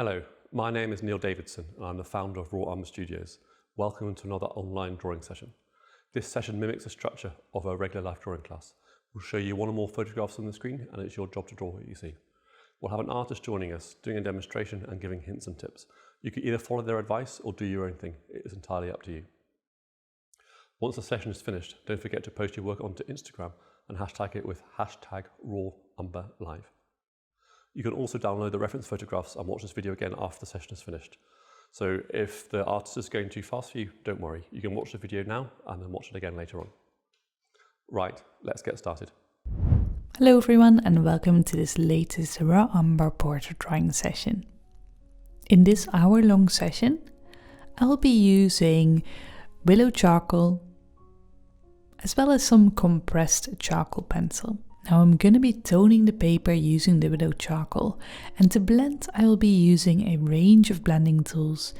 Hello, my name is Neil Davidson and I'm the founder of Umber Studios. Welcome to another online drawing session. This session mimics the structure of a regular life drawing class. We'll show you one or more photographs on the screen and it's your job to draw what you see. We'll have an artist joining us, doing a demonstration and giving hints and tips. You can either follow their advice or do your own thing. It is entirely up to you. Once the session is finished, don't forget to post your work onto Instagram and hashtag it with #RawUmberLive. You can also download the reference photographs and watch this video again after the session is finished. So if the artist is going too fast for you, don't worry. You can watch the video now and then watch it again later on. Right, let's get started. Hello everyone and welcome to this latest raw umber portrait drawing session. In this hour-long session, I'll be using willow charcoal as well as some compressed charcoal pencil. Now I'm going to be toning the paper using the willow charcoal, and to blend I will be using a range of blending tools.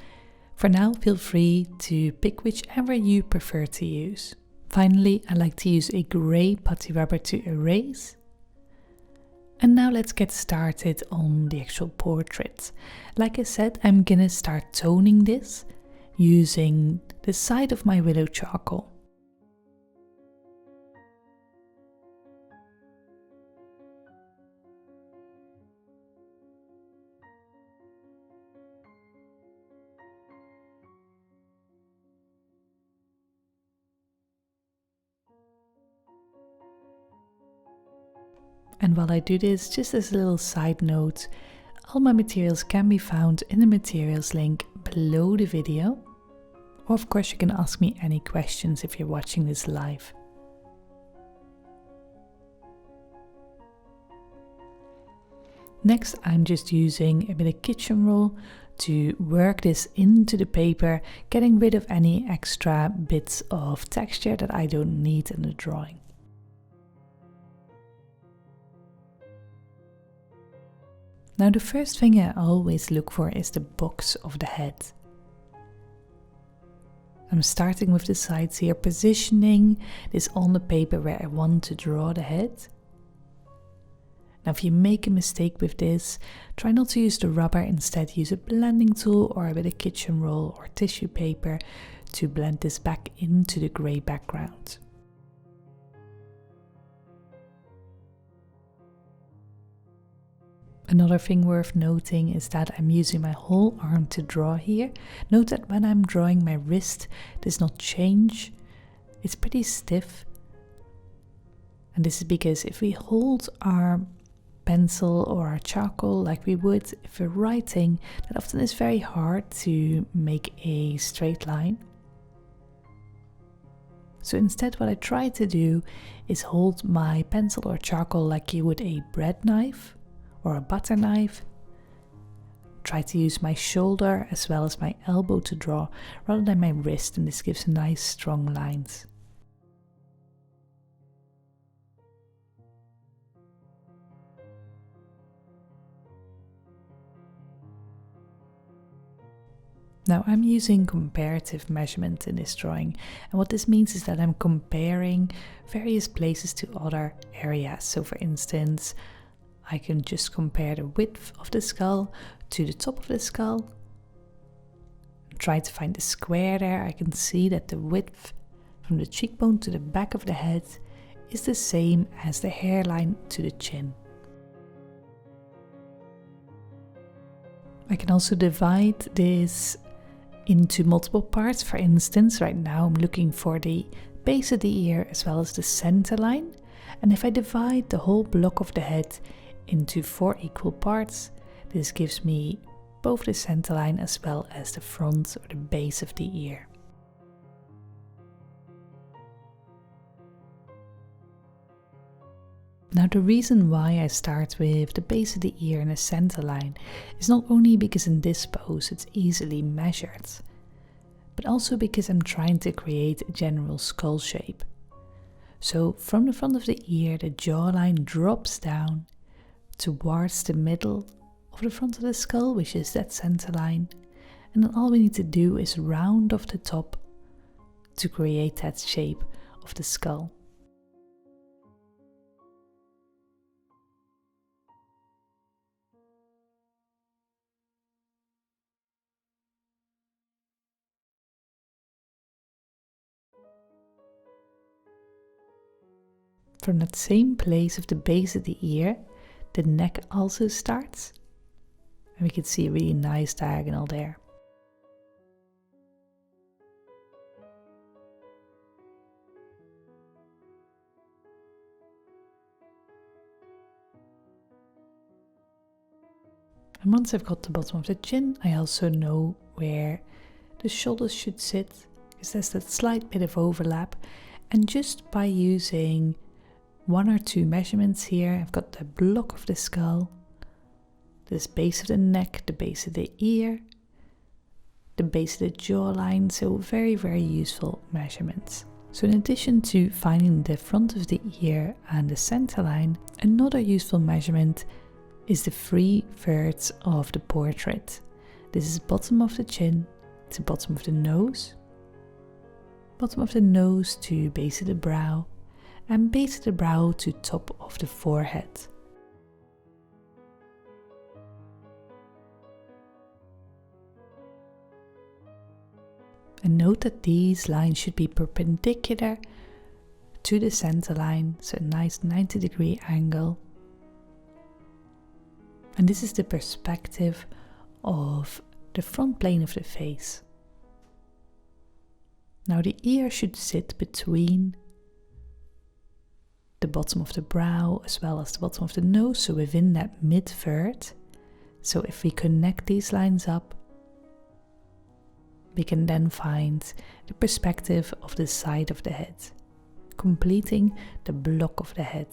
For now, feel free to pick whichever you prefer to use. Finally, I like to use a grey putty rubber to erase. And now let's get started on the actual portrait. Like I said, I'm gonna start toning this using the side of my willow charcoal. And while I do this, just as a little side note, all my materials can be found in the materials link below the video. Or of course you can ask me any questions if you're watching this live. Next, I'm just using a bit of kitchen roll to work this into the paper, getting rid of any extra bits of texture that I don't need in the drawing. Now the first thing I always look for is the box of the head. I'm starting with the sides here, positioning this on the paper where I want to draw the head. Now if you make a mistake with this, try not to use the rubber, instead use a blending tool or a bit of kitchen roll or tissue paper to blend this back into the grey background. Another thing worth noting is that I'm using my whole arm to draw here. Note that when I'm drawing, my wrist does not change. It's pretty stiff. And this is because if we hold our pencil or our charcoal like we would if we're writing, that often is very hard to make a straight line. So instead what I try to do is hold my pencil or charcoal like you would a bread knife or a butter knife. Try to use my shoulder as well as my elbow to draw rather than my wrist, and this gives nice strong lines. Now I'm using comparative measurement in this drawing, and what this means is that I'm comparing various places to other areas. So for instance, I can just compare the width of the skull to the top of the skull. Try to find the square there. I can see that the width from the cheekbone to the back of the head is the same as the hairline to the chin. I can also divide this into multiple parts. For instance, right now I'm looking for the base of the ear as well as the center line. And if I divide the whole block of the head into 4 equal parts, this gives me both the center line as well as the front or the base of the ear. Now the reason why I start with the base of the ear and the center line is not only because in this pose it's easily measured, but also because I'm trying to create a general skull shape. So from the front of the ear, the jawline drops down towards the middle of the front of the skull, which is that center line, and then all we need to do is round off the top to create that shape of the skull. From that same place of the base of the ear, the neck also starts. And we can see a really nice diagonal there. And once I've got the bottom of the chin, I also know where the shoulders should sit, because there's that slight bit of overlap. And just by using 1 or 2 measurements here, I've got the block of the skull, this base of the neck, the base of the ear, the base of the jawline, so very, very useful measurements. So in addition to finding the front of the ear and the center line, another useful measurement is the 3/3 of the portrait. This is bottom of the chin to bottom of the nose to base of the brow, and base of the brow to top of the forehead. And note that these lines should be perpendicular to the center line, so a nice 90-degree angle. And this is the perspective of the front plane of the face. Now the ear should sit between the bottom of the brow as well as the bottom of the nose, so within that mid-third. So if we connect these lines up, we can then find the perspective of the side of the head, completing the block of the head.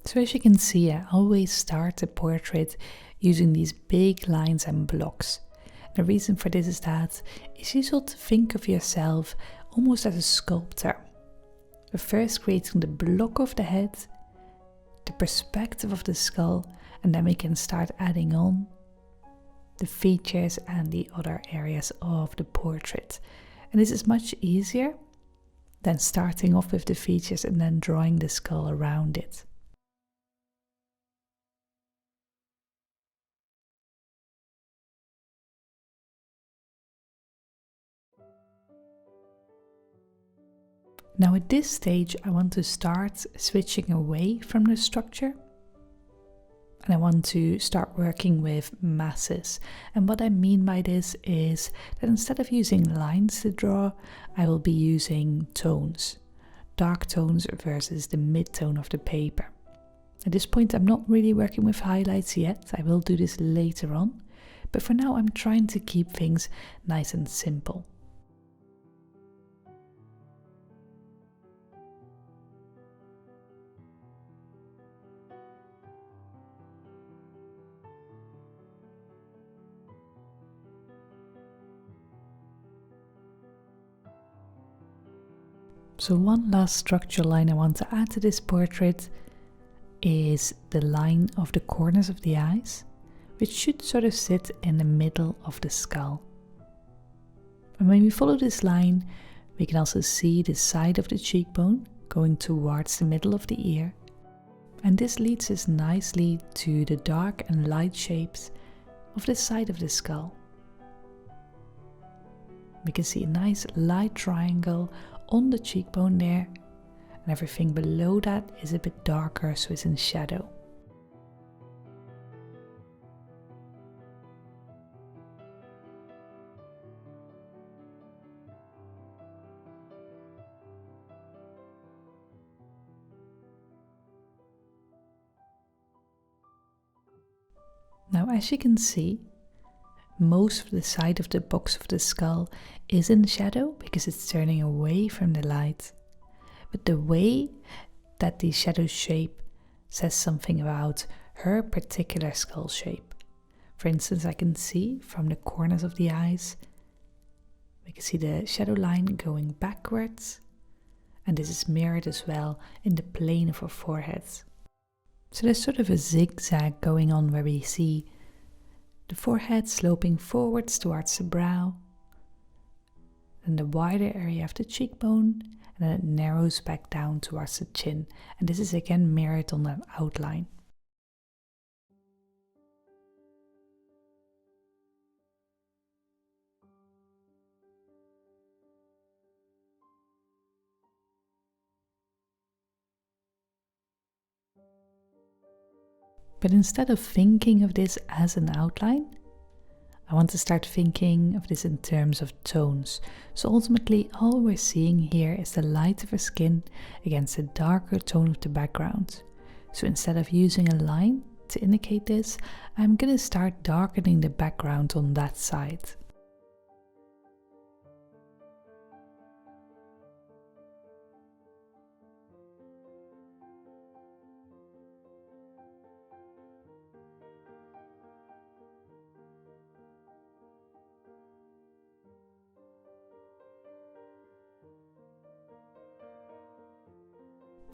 So as you can see, I always start the portrait using these big lines and blocks. The reason for this is that it's useful to think of yourself almost as a sculptor. But first creating the block of the head, the perspective of the skull, and then we can start adding on the features and the other areas of the portrait. And this is much easier than starting off with the features and then drawing the skull around it. Now at this stage I want to start switching away from the structure, and I want to start working with masses. And what I mean by this is that instead of using lines to draw, I will be using tones, dark tones versus the mid-tone of the paper. At this point I'm not really working with highlights yet, I will do this later on, but for now I'm trying to keep things nice and simple. So one last structural line I want to add to this portrait is the line of the corners of the eyes, which should sort of sit in the middle of the skull. And when we follow this line, we can also see the side of the cheekbone going towards the middle of the ear. And this leads us nicely to the dark and light shapes of the side of the skull. We can see a nice light triangle on the cheekbone there, and everything below that is a bit darker, so it's in shadow. Now as you can see, most of the side of the box of the skull is in shadow because it's turning away from the light. But the way that the shadow shape says something about her particular skull shape. For instance, I can see from the corners of the eyes, we can see the shadow line going backwards, and this is mirrored as well in the plane of her forehead. So there's sort of a zigzag going on where we see the forehead sloping forwards towards the brow, then the wider area of the cheekbone, and then it narrows back down towards the chin. And this is again mirrored on that outline. But instead of thinking of this as an outline, I want to start thinking of this in terms of tones. So ultimately, all we're seeing here is the light of her skin against the darker tone of the background. So instead of using a line to indicate this, I'm going to start darkening the background on that side.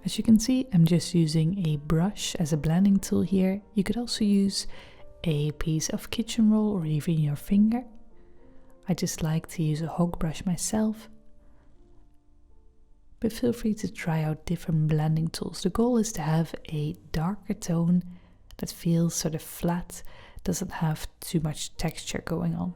As you can see, I'm just using a brush as a blending tool here. You could also use a piece of kitchen roll or even your finger. I just like to use a hog brush myself. But feel free to try out different blending tools. The goal is to have a darker tone that feels sort of flat, doesn't have too much texture going on.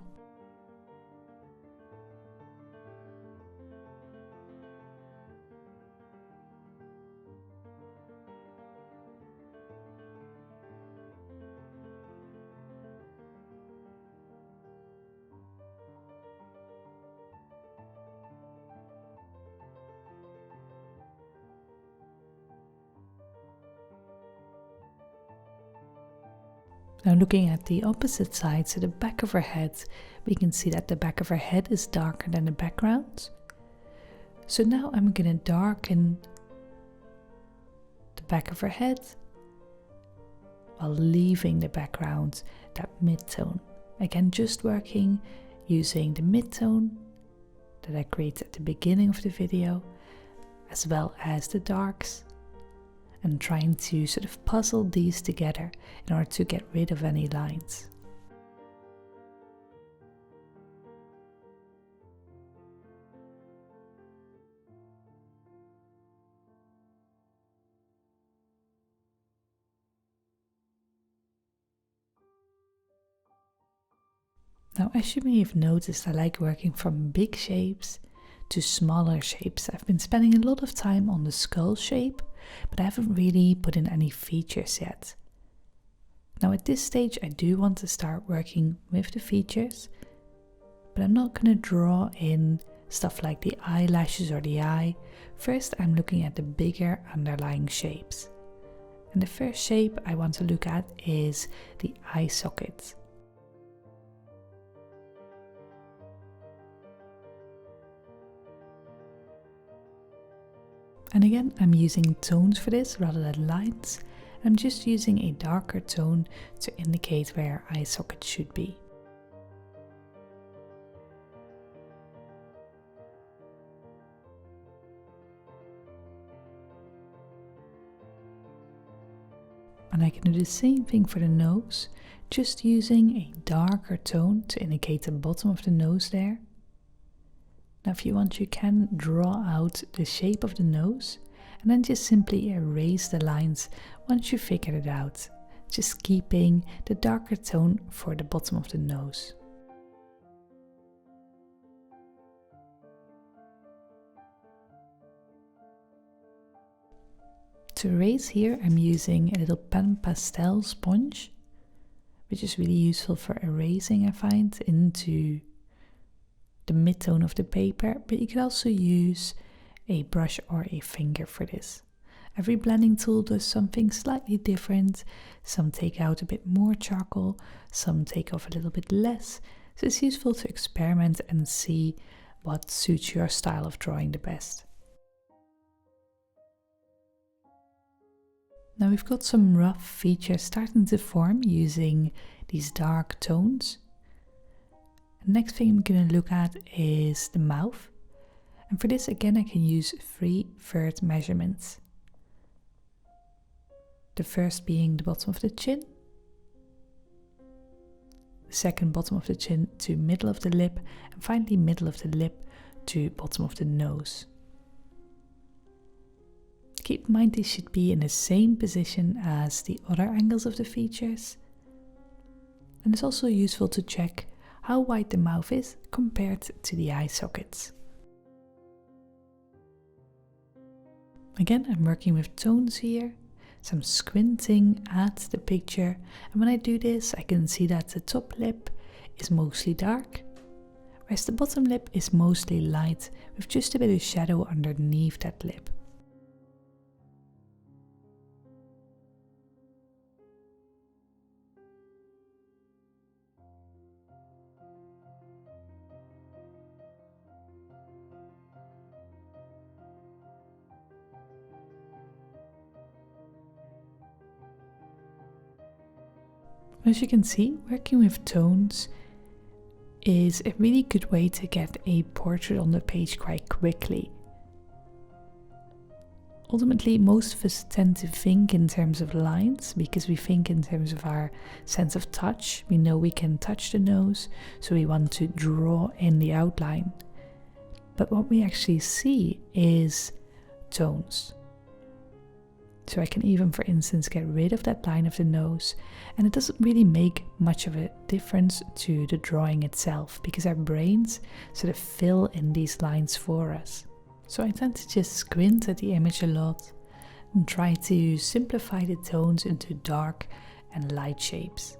Now looking at the opposite side, so the back of her head, we can see that the back of her head is darker than the background. So now I'm going to darken the back of her head while leaving the background that mid-tone. Again, just working using the mid-tone that I created at the beginning of the video, as well as the darks, and trying to sort of puzzle these together in order to get rid of any lines. Now, as you may have noticed, I like working from big shapes to smaller shapes. I've been spending a lot of time on the skull shape, but I haven't really put in any features yet. Now at this stage I do want to start working with the features, but I'm not going to draw in stuff like the eyelashes or the eye. First I'm looking at the bigger underlying shapes. And the first shape I want to look at is the eye socket. And again, I'm using tones for this rather than lines. I'm just using a darker tone to indicate where eye socket should be. And I can do the same thing for the nose, just using a darker tone to indicate the bottom of the nose there. Now if you want, you can draw out the shape of the nose and then just simply erase the lines once you figured it out, just keeping the darker tone for the bottom of the nose. To erase here, I'm using a little pen pastel sponge, which is really useful for erasing, I find, into the mid-tone of the paper, but you can also use a brush or a finger for this. Every blending tool does something slightly different. Some take out a bit more charcoal, some take off a little bit less, so it's useful to experiment and see what suits your style of drawing the best. Now we've got some rough features starting to form using these dark tones. Next thing I'm going to look at is the mouth, and for this again I can use 3/3 measurements. The first being the bottom of the chin, the second bottom of the chin to middle of the lip, and finally middle of the lip to bottom of the nose. Keep in mind these should be in the same position as the other angles of the features. And it's also useful to check how wide the mouth is compared to the eye sockets. Again, I'm working with tones here, so I'm squinting at the picture, and when I do this I can see that the top lip is mostly dark, whereas the bottom lip is mostly light with just a bit of shadow underneath that lip. As you can see, working with tones is a really good way to get a portrait on the page quite quickly. Ultimately, most of us tend to think in terms of lines because we think in terms of our sense of touch. We know we can touch the nose, so we want to draw in the outline. But what we actually see is tones. So I can even, for instance, get rid of that line of the nose, and it doesn't really make much of a difference to the drawing itself because our brains sort of fill in these lines for us. So I tend to just squint at the image a lot and try to simplify the tones into dark and light shapes.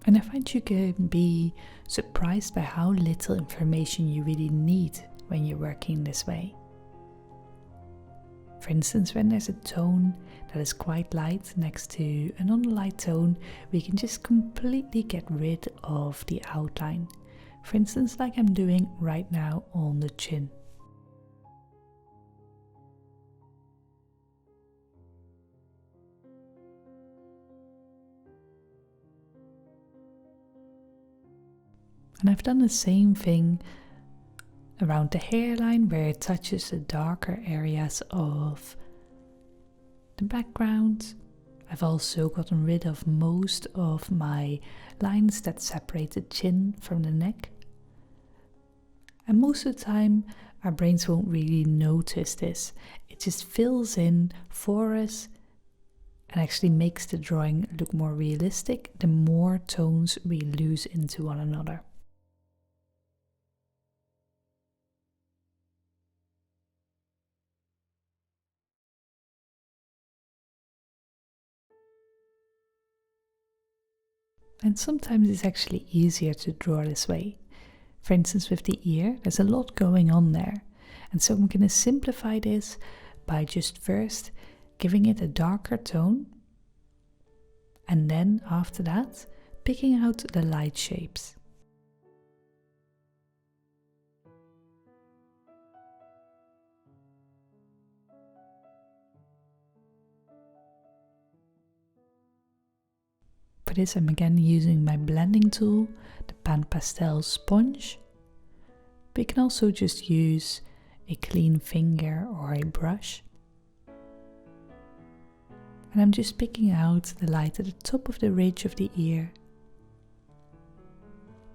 And I find you can be surprised by how little information you really need when you're working this way. For instance, when there's a tone that is quite light next to a non-light tone, we can just completely get rid of the outline. For instance, like I'm doing right now on the chin. And I've done the same thing around the hairline where it touches the darker areas of the background. I've also gotten rid of most of my lines that separate the chin from the neck. And most of the time our brains won't really notice this. It just fills in for us and actually makes the drawing look more realistic the more tones we lose into one another. And sometimes it's actually easier to draw this way. For instance, with the ear, there's a lot going on there. And so I'm going to simplify this by just first giving it a darker tone. And then after that, picking out the light shapes. For this I'm again using my blending tool, the Pan Pastel sponge. But you can also just use a clean finger or a brush. And I'm just picking out the light at the top of the ridge of the ear.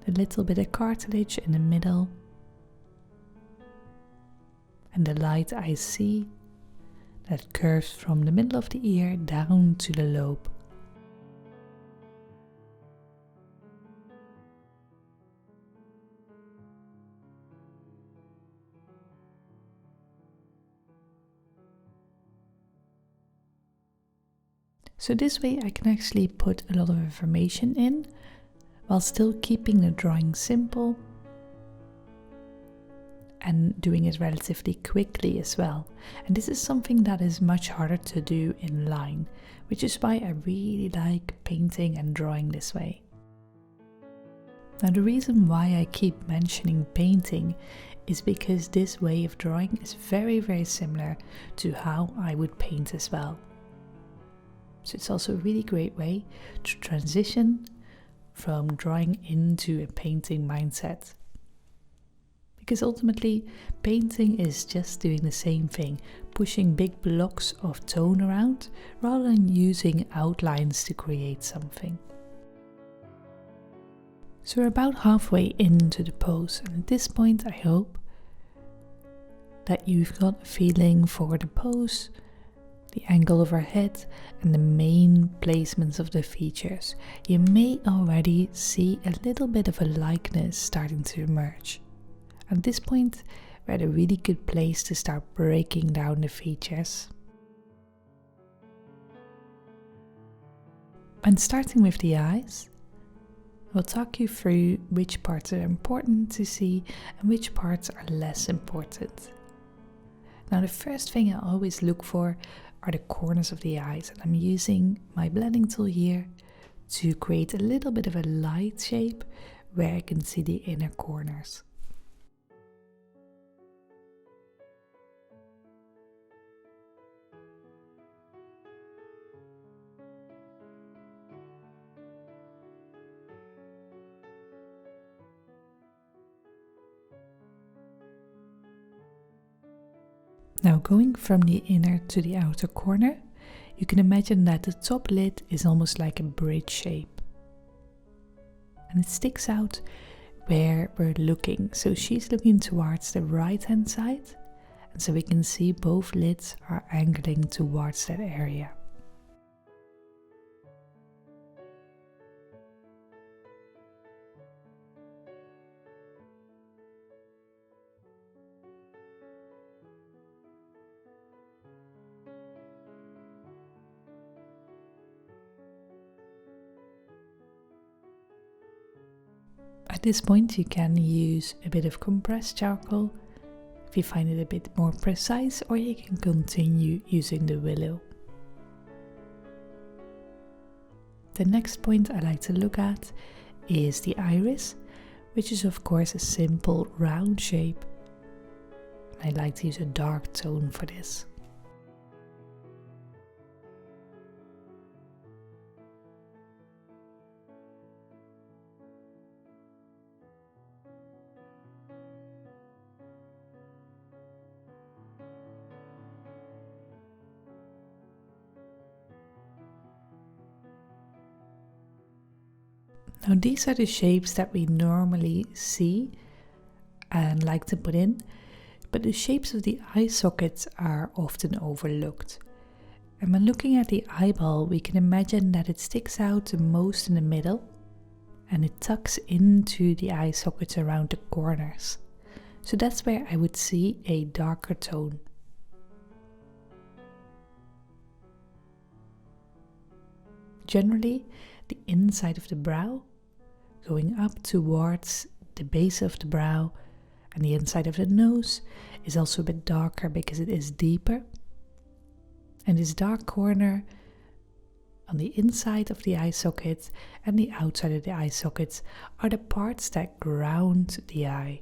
A little bit of cartilage in the middle. And the light I see that curves from the middle of the ear down to the lobe. So this way I can actually put a lot of information in while still keeping the drawing simple and doing it relatively quickly as well. And this is something that is much harder to do in line, which is why I really like painting and drawing this way. Now the reason why I keep mentioning painting is because this way of drawing is very similar to how I would paint as well. So it's also a really great way to transition from drawing into a painting mindset. Because ultimately, painting is just doing the same thing, pushing big blocks of tone around rather than using outlines to create something. So we're about halfway into the pose, and at this point I hope that you've got a feeling for the pose, the angle of her head, and the main placements of the features. You may already see a little bit of a likeness starting to emerge. At this point, we're at a really good place to start breaking down the features. And starting with the eyes, we'll talk you through which parts are important to see and which parts are less important. Now the first thing I always look for are the corners of the eyes, and I'm using my blending tool here to create a little bit of a light shape where I can see the inner corners. Now going from the inner to the outer corner, you can imagine that the top lid is almost like a bridge shape. And it sticks out where we're looking. So she's looking towards the right hand side, and so we can see both lids are angling towards that area. At this point you can use a bit of compressed charcoal if you find it a bit more precise, or you can continue using the willow. The next point I like to look at is the iris, which is of course a simple round shape. I like to use a dark tone for this. Now these are the shapes that we normally see and like to put in, but the shapes of the eye sockets are often overlooked. And when looking at the eyeball, we can imagine that it sticks out the most in the middle and it tucks into the eye sockets around the corners. So that's where I would see a darker tone. Generally, the inside of the brow, going up towards the base of the brow, and the inside of the nose is also a bit darker because it is deeper. And this dark corner on the inside of the eye socket and the outside of the eye sockets are the parts that ground the eye.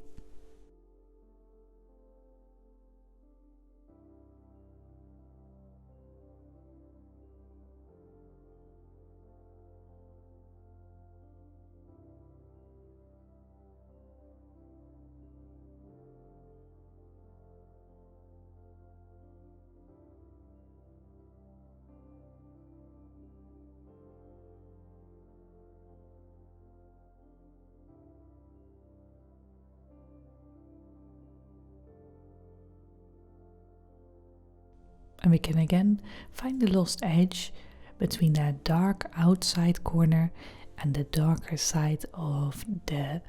And we can again find the lost edge between that dark outside corner and the darker side of the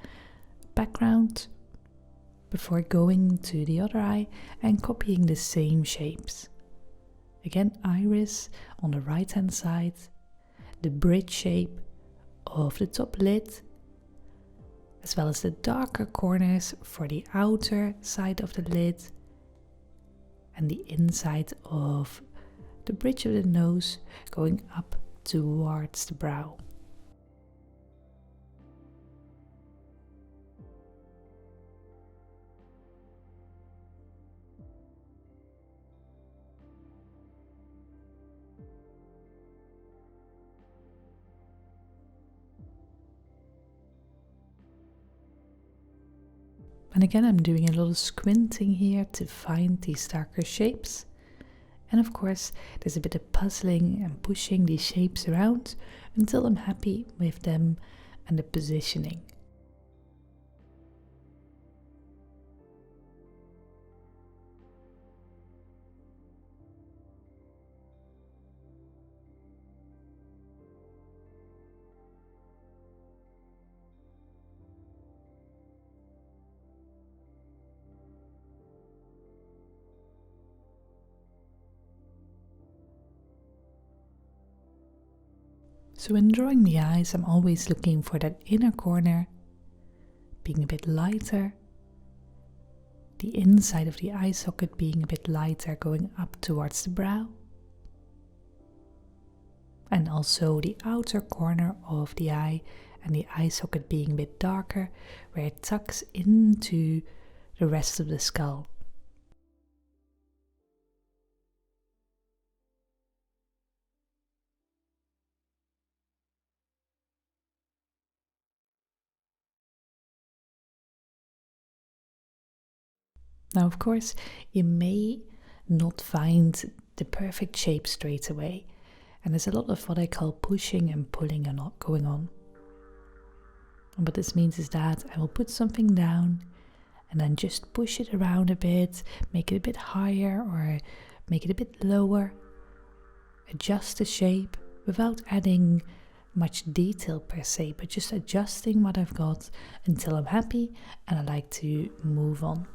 background before going to the other eye and copying the same shapes. Again, iris on the right hand side, the bridge shape of the top lid, as well as the darker corners for the outer side of the lid and the inside of the bridge of the nose going up towards the brow. And again, I'm doing a little squinting here to find these darker shapes. And of course, there's a bit of puzzling and pushing these shapes around until I'm happy with them and the positioning. So when drawing the eyes, I'm always looking for that inner corner being a bit lighter, the inside of the eye socket being a bit lighter going up towards the brow, and also the outer corner of the eye and the eye socket being a bit darker where it tucks into the rest of the skull. Now, of course, you may not find the perfect shape straight away, and there's a lot of what I call pushing and pulling going on. And what this means is that I will put something down and then just push it around a bit, make it a bit higher or make it a bit lower, adjust the shape without adding much detail per se, but just adjusting what I've got until I'm happy and I like to move on.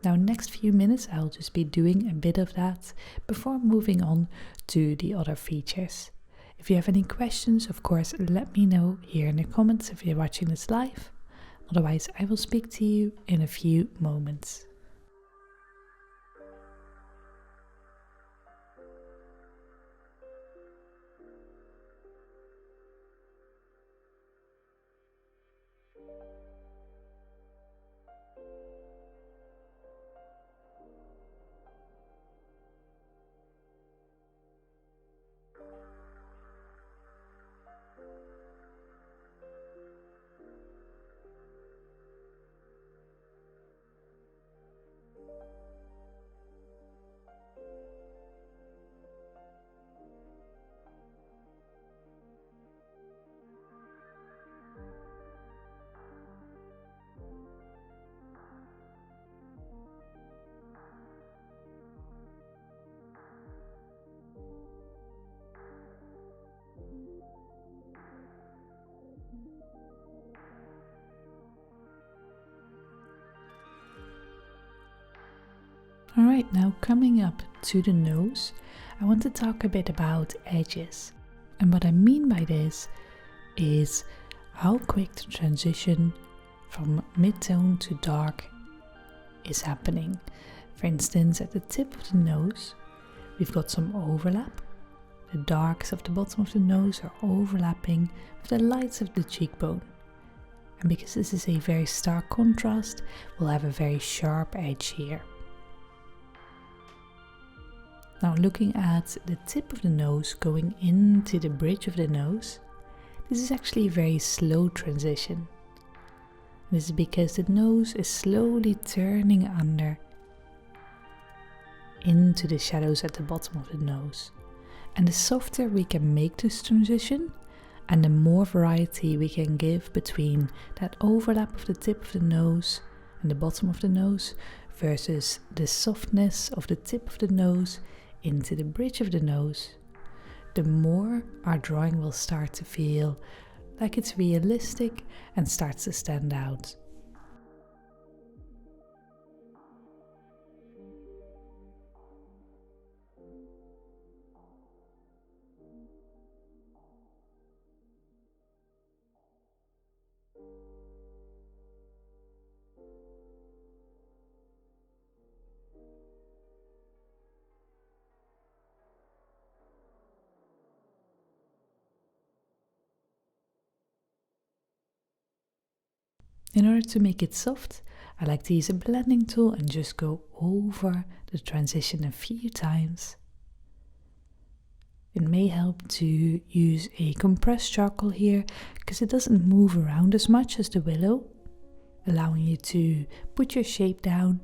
Now, next few minutes, I'll just be doing a bit of that before moving on to the other features. If you have any questions, of course, let me know here in the comments if you're watching this live. Otherwise, I will speak to you in a few moments. Alright, now coming up to the nose, I want to talk a bit about edges. And what I mean by this is how quick the transition from mid-tone to dark is happening. For instance, at the tip of the nose, we've got some overlap. The darks of the bottom of the nose are overlapping with the lights of the cheekbone. And because this is a very stark contrast, we'll have a very sharp edge here. Now looking at the tip of the nose going into the bridge of the nose, this is actually a very slow transition. This is because the nose is slowly turning under into the shadows at the bottom of the nose. And the softer we can make this transition, and the more variety we can give between that overlap of the tip of the nose and the bottom of the nose versus the softness of the tip of the nose into the bridge of the nose, the more our drawing will start to feel like it's realistic and starts to stand out. In order to make it soft, I like to use a blending tool and just go over the transition a few times. It may help to use a compressed charcoal here because it doesn't move around as much as the willow, allowing you to put your shape down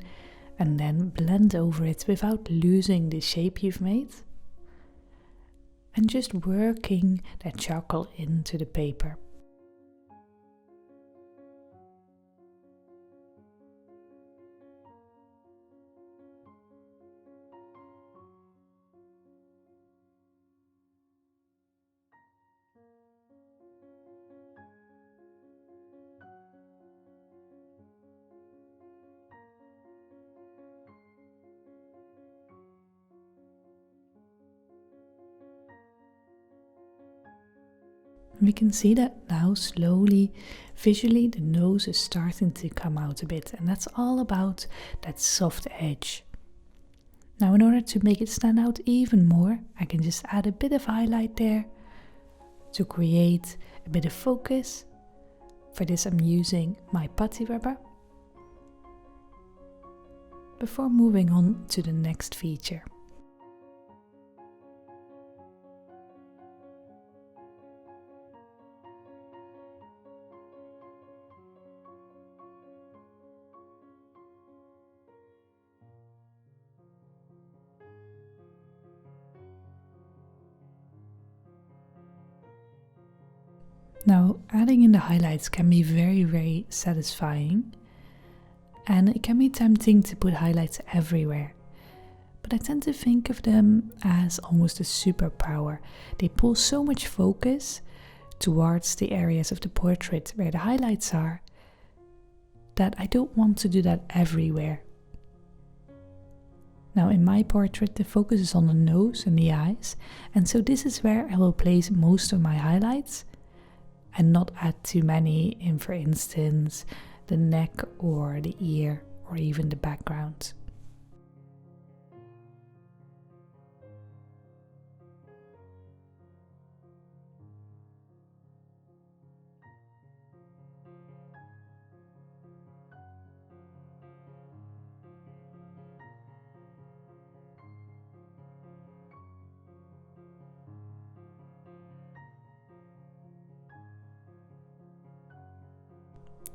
and then blend over it without losing the shape you've made. And just working that charcoal into the paper. We can see that now slowly, visually, the nose is starting to come out a bit, and that's all about that soft edge. Now, in order to make it stand out even more, I can just add a bit of highlight there to create a bit of focus. For this, I'm using my putty rubber. Before moving on to the next feature. Now, adding in the highlights can be very satisfying, and it can be tempting to put highlights everywhere. But I tend to think of them as almost a superpower. They pull so much focus towards the areas of the portrait where the highlights are that I don't want to do that everywhere. Now, in my portrait, the focus is on the nose and the eyes, and so this is where I will place most of my highlights and not add too many in, for instance, the neck or the ear or even the background.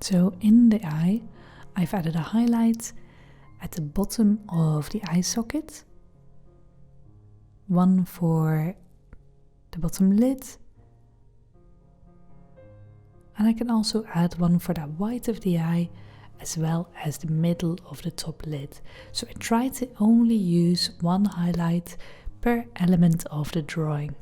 So in the eye, I've added a highlight at the bottom of the eye socket, one for the bottom lid, and I can also add one for that white of the eye as well as the middle of the top lid. So I try to only use one highlight per element of the drawing.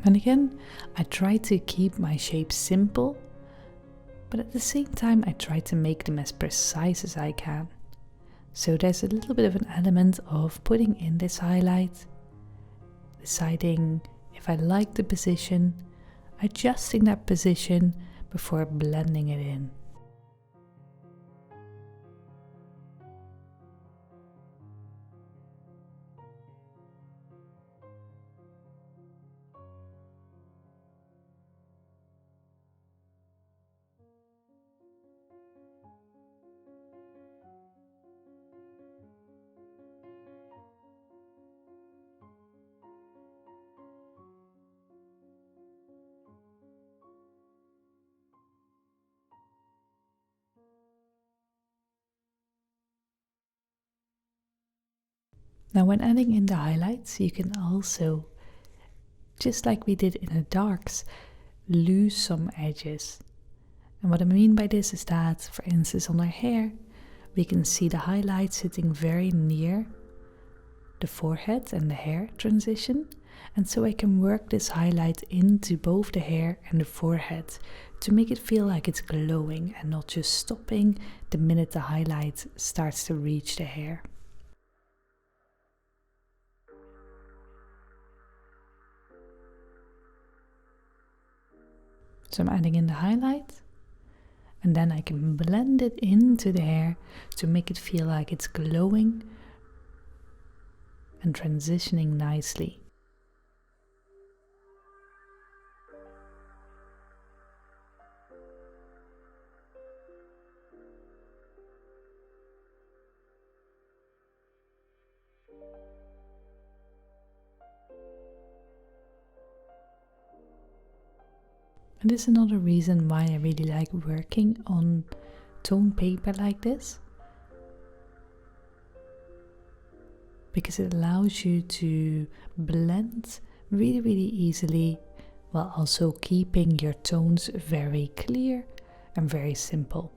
And again, I try to keep my shapes simple, but at the same time I try to make them as precise as I can. So there's a little bit of an element of putting in this highlight, deciding if I like the position, adjusting that position before blending it in. Now when adding in the highlights, you can also, just like we did in the darks, lose some edges. And what I mean by this is that, for instance, on our hair, we can see the highlights sitting very near the forehead and the hair transition, And so I can work this highlight into both the hair and the forehead to make it feel like it's glowing and not just stopping the minute the highlight starts to reach the hair. So I'm adding in the highlight, and then I can blend it into the hair to make it feel like it's glowing and transitioning nicely. And this is another reason why I really like working on toned paper like this, because it allows you to blend really easily while also keeping your tones very clear and very simple.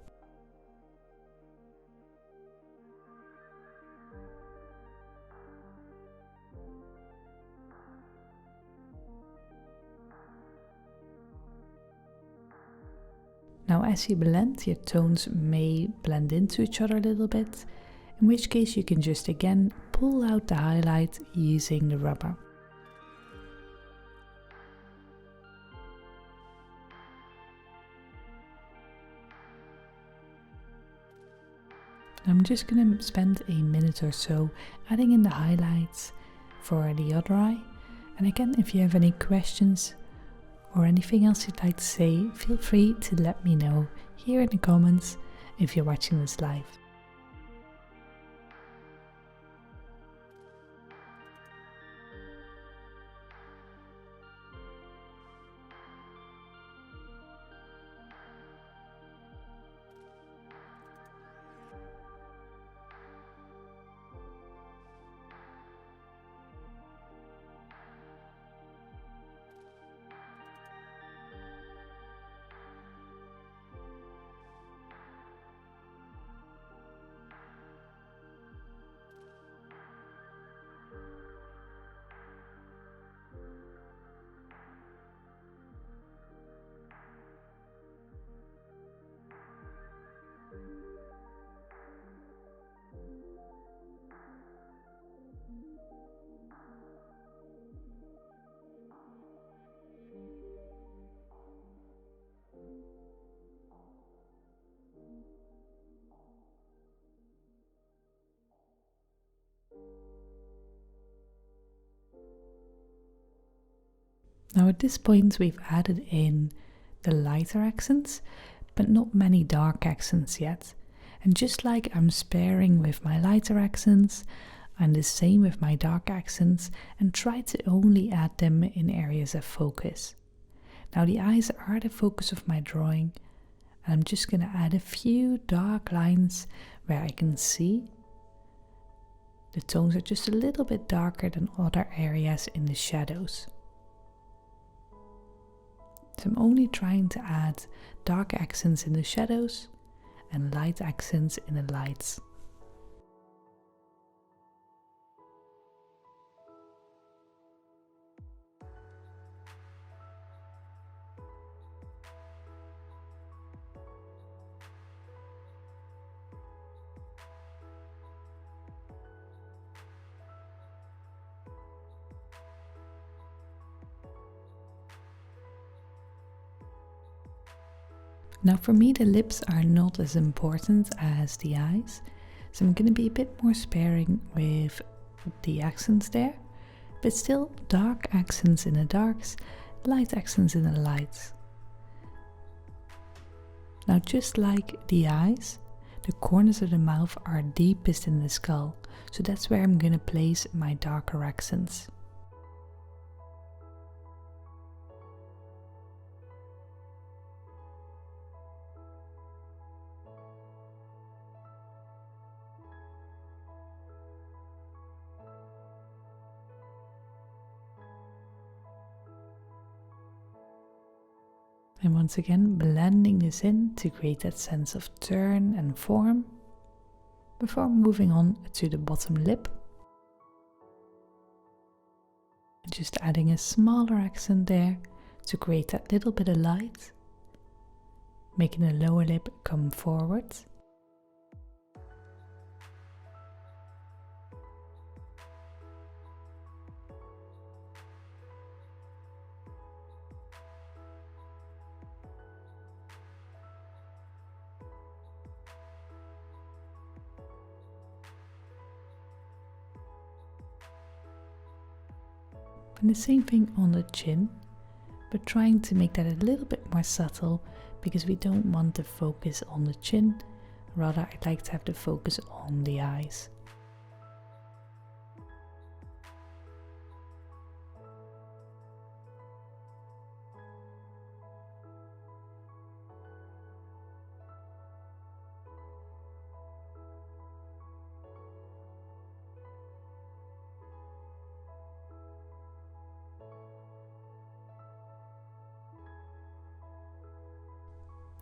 Now as you blend, your tones may blend into each other a little bit, in which case you can just again pull out the highlight using the rubber. I'm just going to spend a minute or so adding in the highlights for the other eye. And again, if you have any questions or anything else you'd like to say, feel free to let me know here in the comments if you're watching this live. Now at this point we've added in the lighter accents, but not many dark accents yet. And just like I'm sparing with my lighter accents, I'm the same with my dark accents and try to only add them in areas of focus. Now the eyes are the focus of my drawing, and I'm just going to add a few dark lines where I can see the tones are just a little bit darker than other areas in the shadows. So I'm only trying to add dark accents in the shadows and light accents in the lights. Now for me the lips are not as important as the eyes, so I'm going to be a bit more sparing with the accents there, but still dark accents in the darks, light accents in the lights. Now just like the eyes, the corners of the mouth are deepest in the skull, so that's where I'm going to place my darker accents. And once again blending this in to create that sense of turn and form before moving on to the bottom lip. just adding a smaller accent there to create that little bit of light, making the lower lip come forward. And the same thing on the chin, but trying to make that a little bit more subtle because we don't want the focus on the chin, rather I'd like to have the focus on the eyes.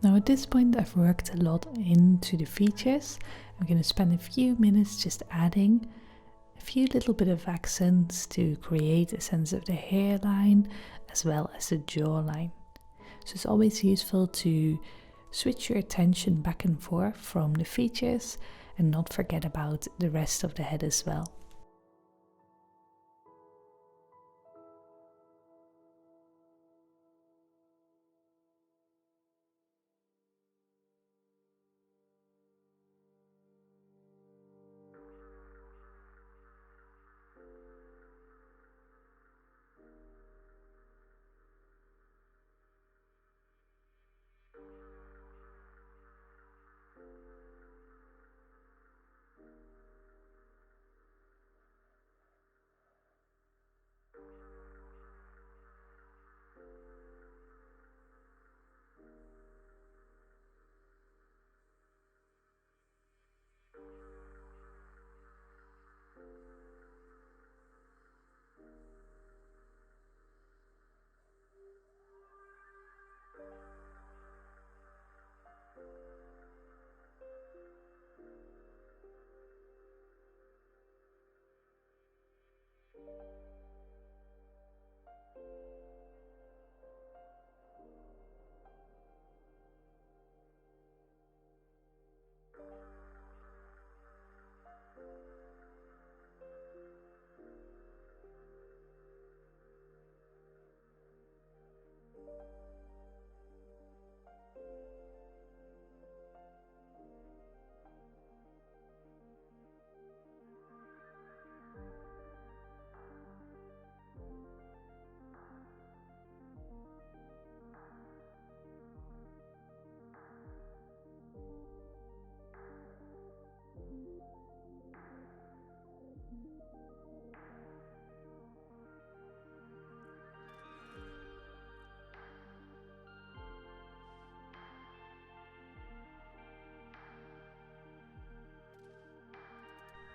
Now at this point I've worked a lot into the features. I'm going to spend a few minutes just adding a few little bit of accents to create a sense of the hairline as well as the jawline. So it's always useful to switch your attention back and forth from the features and not forget about the rest of the head as well.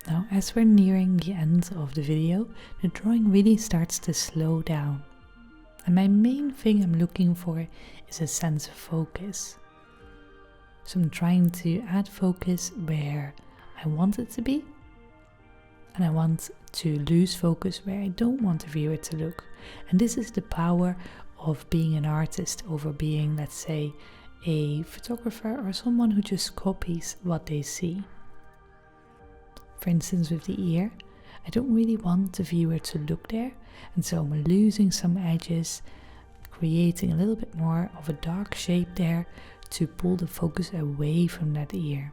Now, as we're nearing the end of the video, the drawing really starts to slow down. And my main thing I'm looking for is a sense of focus. So I'm trying to add focus where I want it to be, and I want to lose focus where I don't want the viewer to look. And this is the power of being an artist over being, let's say, a photographer or someone who just copies what they see. For instance, with the ear, I don't really want the viewer to look there, and so I'm losing some edges, creating a little bit more of a dark shape there to pull the focus away from that ear.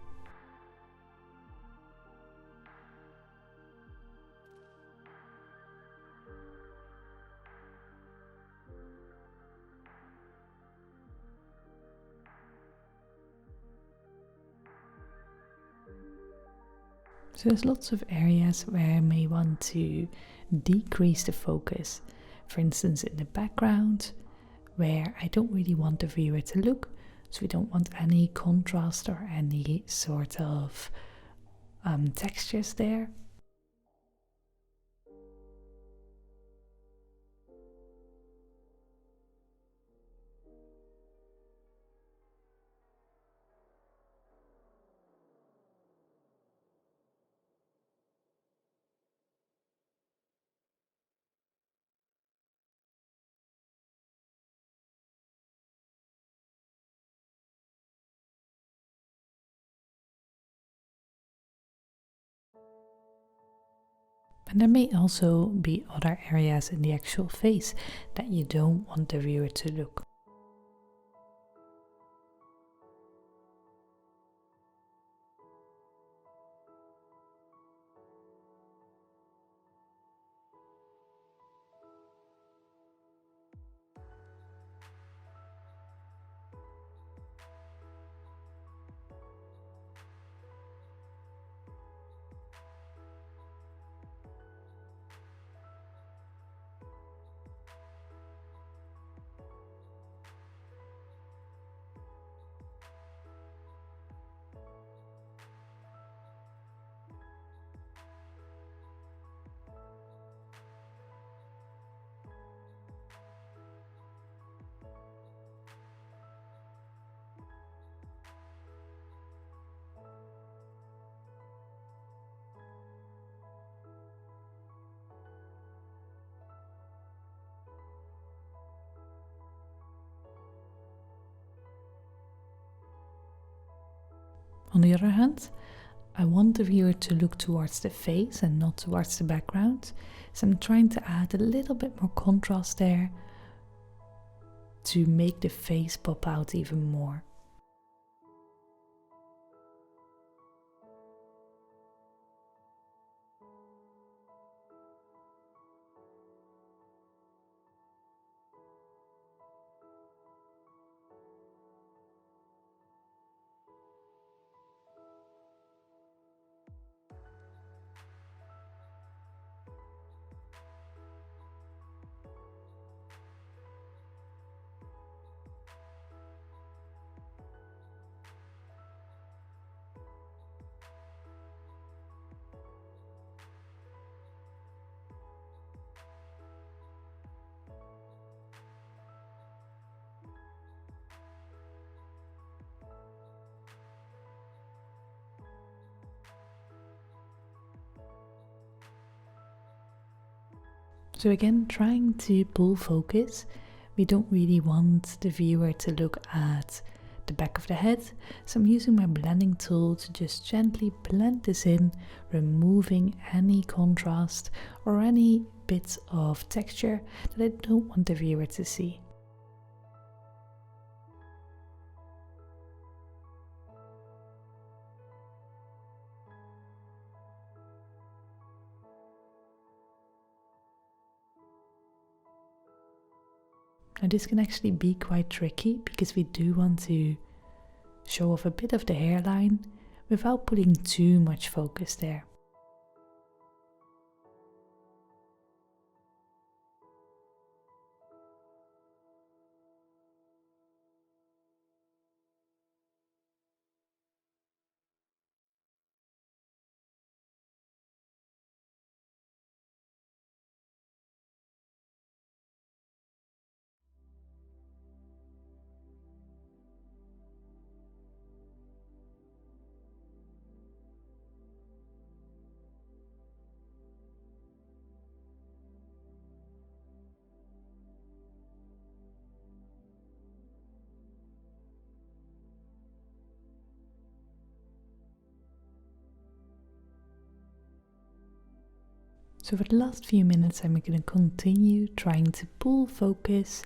So there's lots of areas where I may want to decrease the focus. For instance, in the background, where I don't really want the viewer to look, so we don't want any contrast or any sort of textures there. And there may also be other areas in the actual face that you don't want the viewer to look. On the other hand, I want the viewer to look towards the face and not towards the background, so I'm trying to add a little bit more contrast there to make the face pop out even more. So again, trying to pull focus, we don't really want the viewer to look at the back of the head, so I'm using my blending tool to just gently blend this in, removing any contrast or any bits of texture that I don't want the viewer to see. Now this can actually be quite tricky because we do want to show off a bit of the hairline without putting too much focus there. So for the last few minutes I'm going to continue trying to pull focus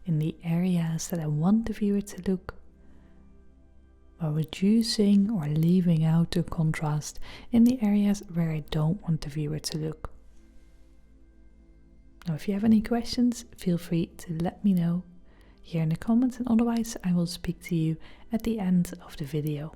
in the areas that I want the viewer to look, while reducing or leaving out the contrast in the areas where I don't want the viewer to look. Now if you have any questions, feel free to let me know here in the comments, and otherwise I will speak to you at the end of the video.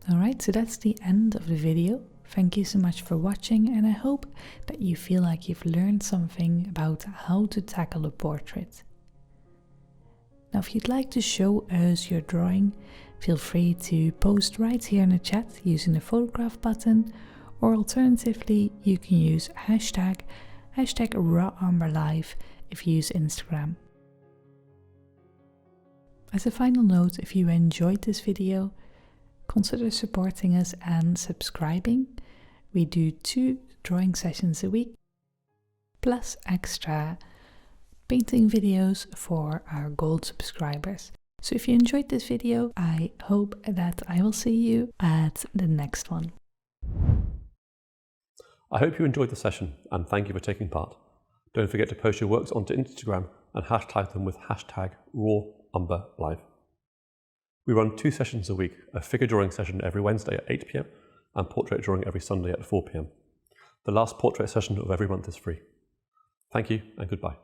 Alright, so that's the end of the video. Thank you so much for watching, and I hope that you feel like you've learned something about how to tackle a portrait. Now, if you'd like to show us your drawing, feel free to post right here in the chat using the photograph button, or alternatively, you can use hashtag #RawAmberLive if you use Instagram. As a final note, if you enjoyed this video, consider supporting us and subscribing. We do 2 drawing sessions a week, plus extra painting videos for our gold subscribers. So if you enjoyed this video, I hope that I will see you at the next one. I hope you enjoyed the session and thank you for taking part. Don't forget to post your works onto Instagram and hashtag them with #RawAmberLive. We run 2 sessions a week, a figure drawing session every Wednesday at 8 PM and portrait drawing every Sunday at 4 PM. The last portrait session of every month is free. Thank you and goodbye.